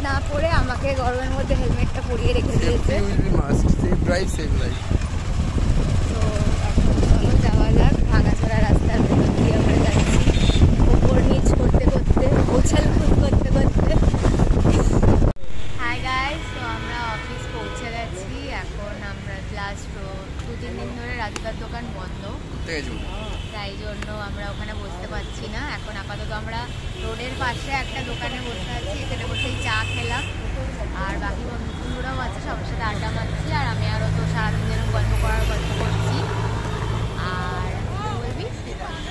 না পরে আমাকে গরমের মধ্যে হেলমেটটা পরিয়ে রেখে দিয়েছে। তো চলো যাওয়া যাক। ভাঙাচোরা রাস্তার ভেতর দিয়ে আমরা যাচ্ছি, ওপর নিচ করতে করতে, ওছাল করতে করতে। হাই গাইস, তো আমরা অফিস পৌঁছে গেছি। এখন আমরা লাস্ট 2-3 দিন ধরে রাজুদার দোকান বন্ধ, তাই জন্য আমরা ওখানে বসতে পারছি না। এখন আপাতত আমরা রোডের পাশে একটা দোকানে বসে আছি, এখানে বসেই চা খেলাম। আর বাকি বন্ধুরাও আছে, সবার সাথে আড্ডা মারছি। আর আমি আরও তো সারাদিন যেরকম গল্প করছি। আর বলবি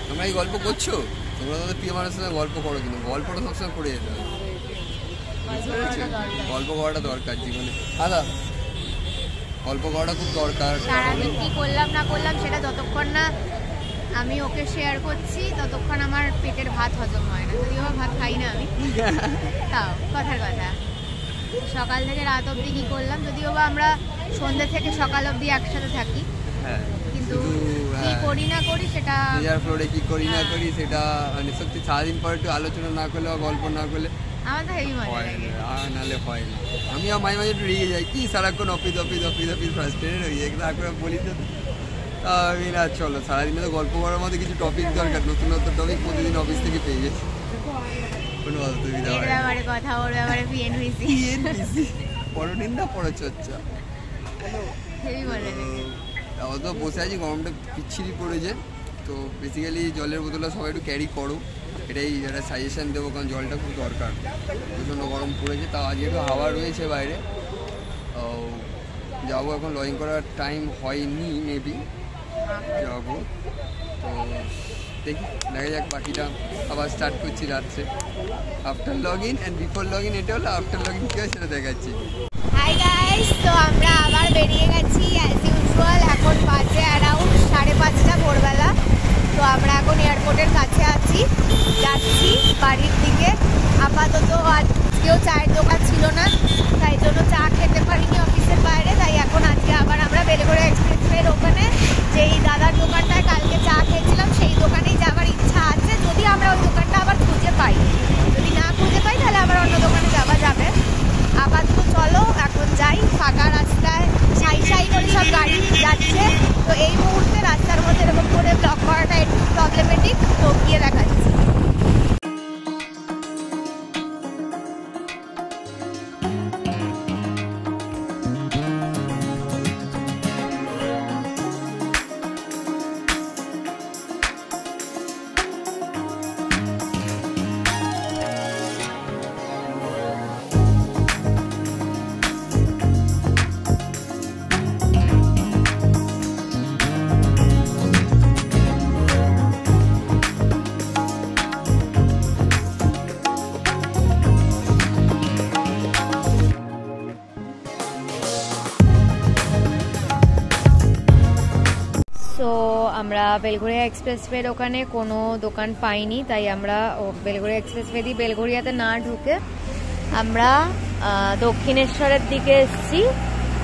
তোমরা এই গল্প করছো, তোমরা তো প্রিয় মানুষের সঙ্গে গল্প করো, কিন্তু গল্পটা সবসময় করে যেতে হবে। গল্প করাটা দরকার জীবনে। আদা গল্প করাটা খুব দরকার। সারাদিন কি করলাম না করলাম সেটা যতক্ষণ না আমি ওকে শেয়ার করছি ততক্ষণ আমার পেটের ভাত হজম হয় না। যদিও ভাত খাই না আমি, তাও কথার কথা। সকাল থেকে রাত অবধি কি করলাম, যদিও বা আমরা সন্ধ্যে থেকে সকাল অবধি একসাথে থাকি, কিন্তু কি করি না করি সেটা ফ্লোরে কি করি না করি সেটা মানে সত্যি সারাদিন পরে একটু আলোচনা না করলে বা গল্প না করলে আমার তো হেভি মজা লাগে। নাহলে হয় না। আমি মাঝে মাঝে একটু রেগে যাই, কি সারাক্ষণ অফিস ফ্রাস্ট্রেটেড হয়ে যায়, তারপরে বলি তো আমি না, চলো সারাদিনে তো গল্প করার মধ্যে কিছু টপিক দরকার, নতুন নতুন টপিক প্রতিদিন অফিস থেকে পেয়ে গেছি। কোনো অসুবিধা হয় না। কথা ওর ব্যাপারে পিএনপিসি পরনিন্দা পরচর্চা হেভি মজা লাগে। অত বসে আছি, গরমটা পিচ্ছিরি পড়েছে, তো বেসিক্যালি জলের বোতলটা সবাই একটু ক্যারি করো, এটাই একটা সাজেশান দেবো, কারণ জলটা খুব দরকার। প্রচণ্ড গরম পড়েছে, তাও আজকে একটু হাওয়া রয়েছে বাইরে। যাবো এখন, লজিং করার টাইম হয়নি, মেবি যাবো। তো দেখি, দেখা যাক বাকিটা। আবার স্টার্ট করছি রাত্রে after log in and before log in. এটা হলো আফটার লগ ইন কী হয় সেটা দেখাচ্ছি। হাই গাইস, তো আমরা আবার বেরিয়ে গেছি অ্যাজ ইউজুয়াল। এখন বাজে অ্যারাউন্ড 5:30 ভোরবেলা। তো আমরা এখন এয়ারপোর্টের কাছে আছি, যাচ্ছি বাড়ির দিকে। আপাতত আজকেও চায়ের দোকান ছিল না, তাই জন্য চা খেতে পারিনি অফিসের বাইরে। তাই এখন আজকে আবার আমরা বেলঘড়িয়া এক্সপ্রেসওয়ের ওখানে যেই দাদার দোকানটায় কালকে চা খেয়েছিলাম সেই দোকানেই যাওয়ার ইচ্ছা আছে, যদি আমরা ওই দোকানটা আবার খুঁজে পাই। যদি না খুঁজে পাই তাহলে আবার অন্য দোকানে যাওয়া যাবে। আপাতত চলো এখন যাই। ফাঁকা রাস্তায় সাই সাই করে সব গাড়ি যাচ্ছে, তো এই মুহূর্তে রাস্তার মধ্যে এরকম করে ব্লক করাটা একটু প্রবলেমেটিক, তো গিয়ে দেখাচ্ছি। তো আমরা বেলঘড়িয়া এক্সপ্রেসওয়ের ওখানে কোনো দোকান পাইনি, তাই আমরা বেলঘড়িয়া এক্সপ্রেসওয়ে দিয়ে বেলঘড়িয়াতে না ঢুকে আমরা দক্ষিণেশ্বরের দিকে এসেছি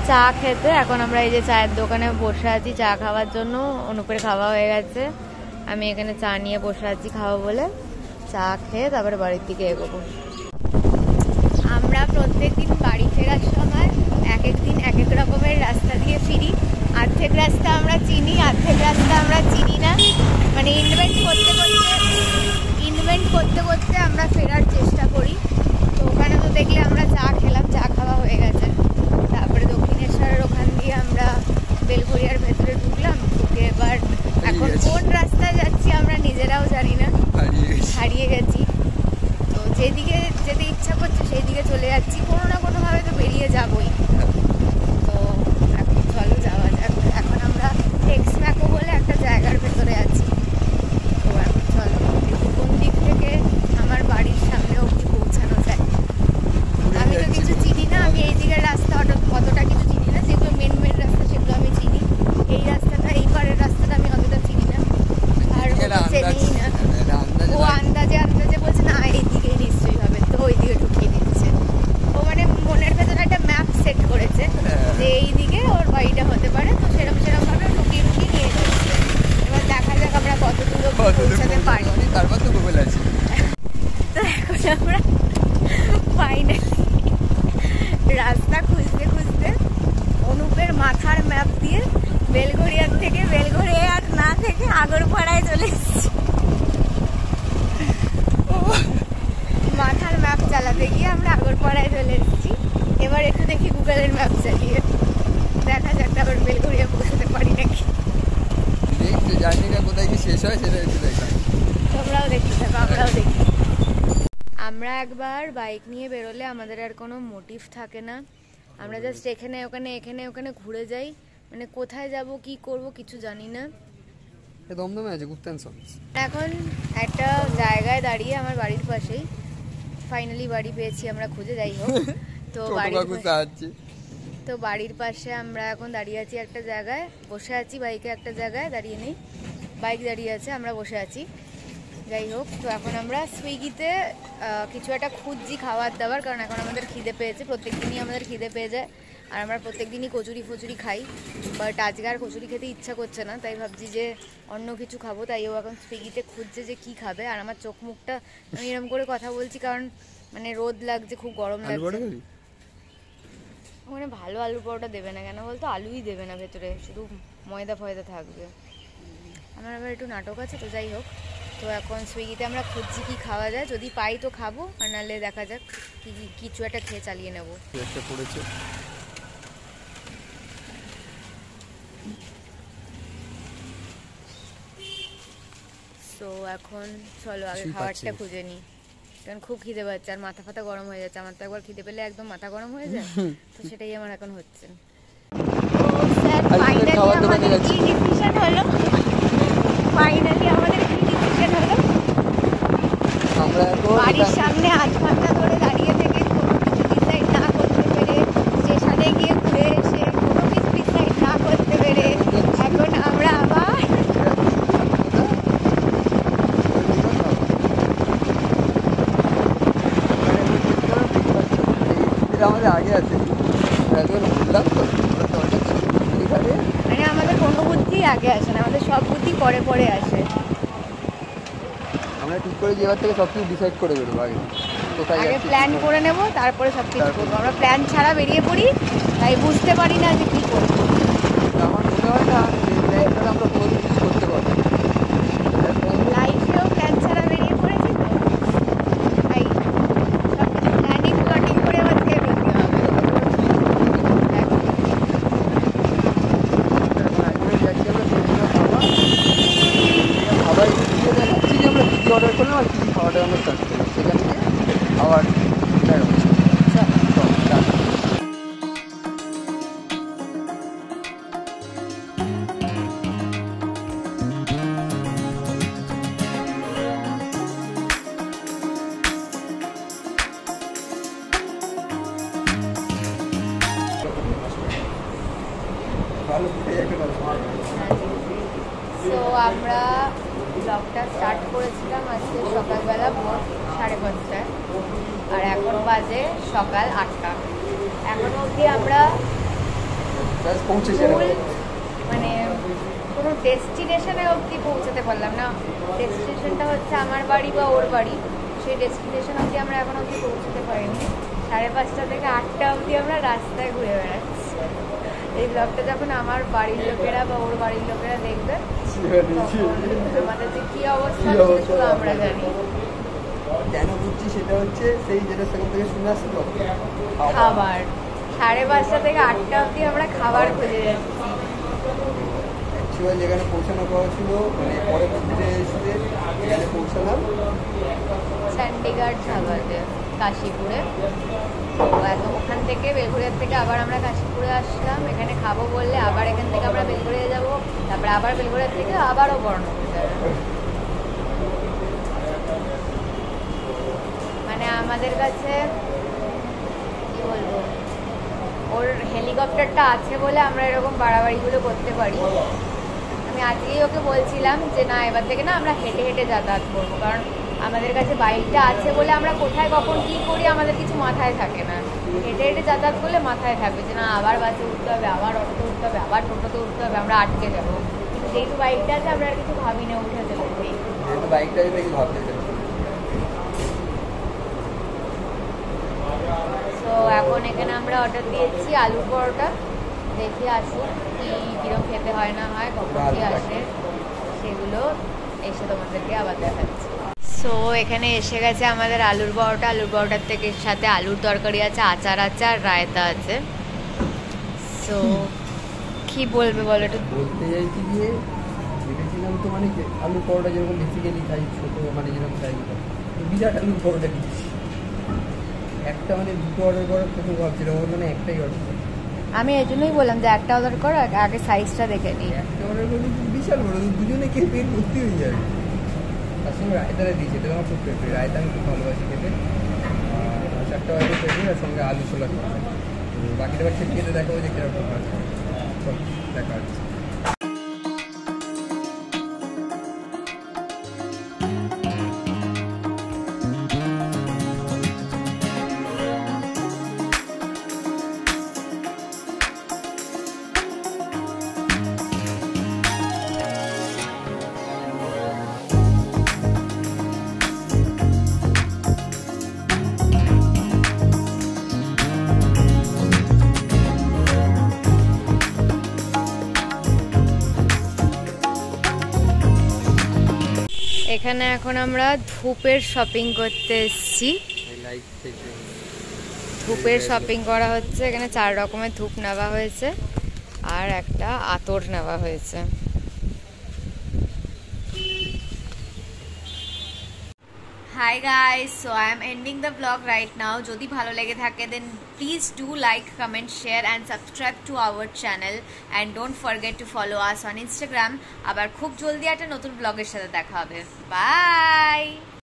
চা খেতে। এখন আমরা এই যে চায়ের দোকানে বসে আছি চা খাওয়ার জন্য। অনুপের খাওয়া হয়ে গেছে, আমি এখানে চা নিয়ে বসে আছি খাবো বলে। চা খেয়ে তারপরে বাড়ির দিকে এগোবো। আমরা প্রত্যেকদিন বাড়ি ফেরার সময় এক এক দিন এক এক রকমের রাস্তা দিয়ে ফিরি। অর্ধেক রাস্তা আমরা চিনি, অর্ধেক রাস্তা আমরা চিনি না। মানে ইনভেন্ট করতে করতে আমরা ফেরার চেষ্টা করি। তো ওখানে তো দেখলে আমরা চা খেলাম, চা খাওয়া হয়ে গেছে। তারপরে দক্ষিণেশ্বরের ওখান দিয়ে আমরা বেলঘড়িয়ার ভেতরে ঢুকলাম, ঢুকে এবার এখন কোন রাস্তায় যাচ্ছি আমরা নিজেরাও জানি না, হারিয়ে গেছি। তো যেদিকে যেতে ইচ্ছা করছে সেই দিকে চলে যাচ্ছি, কোনো না কোনোভাবে তো বেরিয়ে যাবই। তো এখন চলো যাওয়া যাক। এখন আমরা টেক্সম্যাকো বলে একটা জায়গার ভেতরে আছি। তো এখন চলো কোন দিক থেকে আমার বাড়ির সামনে অবধি পৌঁছানো যায়। আমি তো কিছু চিনি না, আমি এই দিকের রাস্তা অতটা কিছু চিনি না। যেগুলো মেন রাস্তা সেগুলো আমি চিনি, এই রাস্তাটা এই পারের রাস্তাটা আমি অতটা চিনি না। আর চিনি না, ও আন্দাজে বলছে না এইদিকেই নিশ্চয়ই হবে, তো ওই দিকে ঢুকিয়ে দিচ্ছে। ও মানে মনের ভেতরে একটা ম্যাপ সেট করেছে যে এই দিকে ওর বাড়িটা হতে পারে, তো সেরকম ভাবে ঢুকিয়ে নিয়ে যাচ্ছে। এবার দেখা যাক আমরা কত দূর পৌঁছাতে পারি। তারপর তো গুগল আছে। তো এখন আমরা ফাইনালি আগরপাড়ায় চলে এসেছি। মাথার ম্যাপ চালাতে গিয়ে আমরা আগরপাড়ায় চলে এসেছি। এবার একটু দেখি গুগলের ম্যাপ চালিয়ে দেখা যাক আবার বেলঘরিয়া পৌঁছতে পারি নাকি। দেখছি জার্নিটা কোথায় কি শেষ হয় সেটা একটু দেখা। তোমরাও দেখতে থাকো, আমরাও দেখি। আমরা একবার বাইক নিয়ে বেরোলে আমাদের আর কোনো মোটিভ থাকে না, আমরা জাস্ট এখানে ওখানে ঘুরে যাই, মানে কোথায় যাব কি করব কিছু জানি না। দমদমে আছে গুপ্তেন সন্স। এখন একটা জায়গায় দাঁড়িয়ে আমার বাড়ির পাশেই ফাইনালি বাড়ি পেয়েছি আমরা খুঁজে, যাই হোক। তো বাড়ির পাশে আমরা এখন দাঁড়িয়ে আছি একটা জায়গায়, বসে আছি বাইকে একটা জায়গায়, দাঁড়িয়ে নেই, বাইক দাঁড়িয়ে আছে, আমরা বসে আছি, যাই হোক। তো এখন আমরা সুইগিতে কিছু একটা খুঁজছি খাবার দাবার, কারণ এখন আমাদের খিদে পেয়েছে, প্রত্যেক দিনই আমাদের খিদে পেয়ে যায়, আর আমরা প্রত্যেক দিনই কচুরি ফচুরি খাই, বাট আজকে আর কচুরি খেতে ইচ্ছা করছে না, তাই ভাবছি যে অন্য কিছু খাবো। তাই ও এখন সুইগিতে খুঁজছে যে কি খাবে, আর আমার চোখ মুখটা আমি এরকম করে কথা বলছি কারণ মানে রোদ লাগছে, খুব গরম লাগছে। ওখানে ভালো আলু পরোটা দেবে না কেন বলতো, আলুই দেবে না ভেতরে, শুধু ময়দা ফয়দা থাকবে। আমার আবার একটু নাটক আছে, তো যাই হোক। তো এখন সুইগিতে আমরা খুঁজছি কি খাওয়া যায়, যদি পাই তো খাবো, আর নাহলে দেখা যাক কিছু একটা খেয়ে চালিয়ে নেবো। তো এখন চলো আগে খাবারটা খুঁজে নিই, কারণ খুব খিদে পাচ্ছে আর মাথা ফাতা গরম হয়ে যাচ্ছে। আমার তো একবার খিদে পেলে একদম মাথা গরম হয়ে যায়, তো সেটাই আমার এখন হচ্ছে। বাড়ির সামনে 8 ঘন্টা ধরে দাঁড়িয়ে থেকে কোনো কিছু ডিসাইড না করতে পেরে, স্টেশনে গিয়ে ঘুরে এসে কোনো কিছু ডিসাইড না করতে পেরে এখন আমরা আবার আমাদের আগে আছে, মানে আমাদের কোনো বুদ্ধি আগে আসে না, আমাদের সব বুদ্ধি পরে পরে আসে। আমরা ঠিক করে এবার থেকে সব কিছু ডিসাইড করে বেরোবো, আগে প্ল্যান করে নেব, তারপরে সব কিছু করবো। আমরা প্ল্যান ছাড়া বেরিয়ে পড়ি, তাই বুঝতে পারি না যে কী করবো। আমার মনে হয় না আমরা কোনো কিছু করতে পারবো, লাইফেও প্ল্যান ছাড়া বেরিয়ে পড়েছি, তো তাই সব কিছু প্ল্যানিং প্লটিং করে আবার খেয়ে ফেলতে হবে। খাবার দেখাচ্ছি যে আমরা কী কী অর্ডার করলাম আর কী কী খাওয়াটা আমরা স্টার্ট করলাম, সেখান থেকে আবার তো আমরা ব্লগটা স্টার্ট করেছিলাম আজকে সকালবেলা ভোর 5:30টায়, আর এখন বাজে সকাল 8টা। এখন অবধি আমরা মানে কোনো ডেস্টিনেশনে অবধি পৌঁছাতে পারলাম না। ডেস্টিনেশনটা হচ্ছে আমার বাড়ি বা ওর বাড়ি, সেই ডেস্টিনেশন অবধি আমরা এখন অবধি পৌঁছাতে পারিনি। 5:30 থেকে 8টা অবধি আমরা রাস্তায় ঘুরে বেড়াচ্ছি। এই ব্লগটা যখন আমার বাড়ির লোকেরা বা ওর বাড়ির লোকেরা দেখবে, আমাদের যে কি অবস্থা শুধু আমরা জানি। কেন বুঝছি সেটা হচ্ছে সেই যেটা সেখান থেকে শুনে আসলো খাবার। 5:30 থেকে 8টা অবধি আমরা খাবার খুঁজে যাচ্ছি। অ্যাকচুয়ালি যেখানে পৌঁছানো করা ছিল, মানে পরে মন্দিরে এসে যেখানে পৌঁছালাম চণ্ডীগড় ধাবাতে কাশীপুরে। তো এখন ওখান থেকে বেলঘরিয়ার থেকে আবার আমরা কাশীপুরে আসলাম, এখানে খাবো বললে আবার এখান থেকে আমরা বেলঘরিয়া যাবো, তারপরে আবার বেলঘরিয়ার থেকে আবারও বর্ণপুর যাবো। মানে আমাদের কাছে কি বলবো, ওর হেলিকপ্টারটা আছে বলে আমরা এরকম বাড়াবাড়িগুলো করতে পারি। আমি আজকেই ওকে বলছিলাম যে না, এবার থেকে না আমরা হেঁটে হেঁটে যাতায়াত করবো, কারণ আমাদের কাছে বাইকটা আছে বলে আমরা কোথায় কখন কী করি আমাদের কিছু মাথায় থাকে না। হেঁটে হেঁটে যাতায়াত করলে মাথায় থাকবে যে না আবার বাসে উঠতে হবে, আবার অটোতে উঠতে হবে, আবার টোটোতে উঠতে হবে, আমরা আটকে যাবো। কিন্তু যেহেতু বাইকটা আছে আমরা আর কিছু ভাবি না, উঠে চলে যাই। বাইকটা দেখি ভাবতে চাই। তো এখন এখানে আমরা অর্ডার দিয়েছি আলু পরোটা, দেখি আসুক কি কিরম খেতে হয় না হয়, কখন কি আসে। সেগুলো এসে তোমাদেরকে আবার দেখাচ্ছি। সো এখানে এসে গেছে আমাদের আলুর পরোটা। আলুর পরোটার থেকে সাথে আলুর তরকারি আছে, আচার আছে, আর রায়তা আছে। সো কি বলবে বলো একটু। বলতে চাইছি যে ভেবেছিলাম তো মানে আলুর পরোটা যেরকম বেসিক্যালি খাই ছোটো মানে যেরকম সাইজ বিরাট আলুর পরোটা দিচ্ছি একটা মানে দুটো অর্ডার করার প্রথম ভাবছিলাম মানে একটাই অর্ডার করি। আমি এই জন্যই বললাম যে একটা অর্ডার করো, আগে সাইজটা দেখে নিই। একটা অর্ডার করলে বিশাল বড়, দুজনে খেয়ে পেট ভর্তি হয়ে যাবে। তার সঙ্গে রায়তাটা দিয়েছে, এটা আমার খুব ফেভারিট। রায়তা আমি খুব ভালোবাসি খেতে। আর চারটা বাজে ফেভারিট, আর সঙ্গে আলু ছোলা খাওয়া। বাকিটা আবার খেতে খেতে দেখাবো যে কিরকম হয়। চল দেখা হচ্ছে। এখানে এখন আমরা ধূপের শপিং করতে এসেছি। ধূপের শপিং করা হচ্ছে। এখানে 4 রকমের ধূপ নেওয়া হয়েছে আর একটা আতর নেওয়া হয়েছে। Hi guys, so I am ending the blog right now. যদি ভালো লেগে থাকে then please do like, comment, share and subscribe to our channel and don't forget to follow us on Instagram. আবার খুব জলদি একটা নতুন ব্লগের সাথে দেখা হবে। বাই।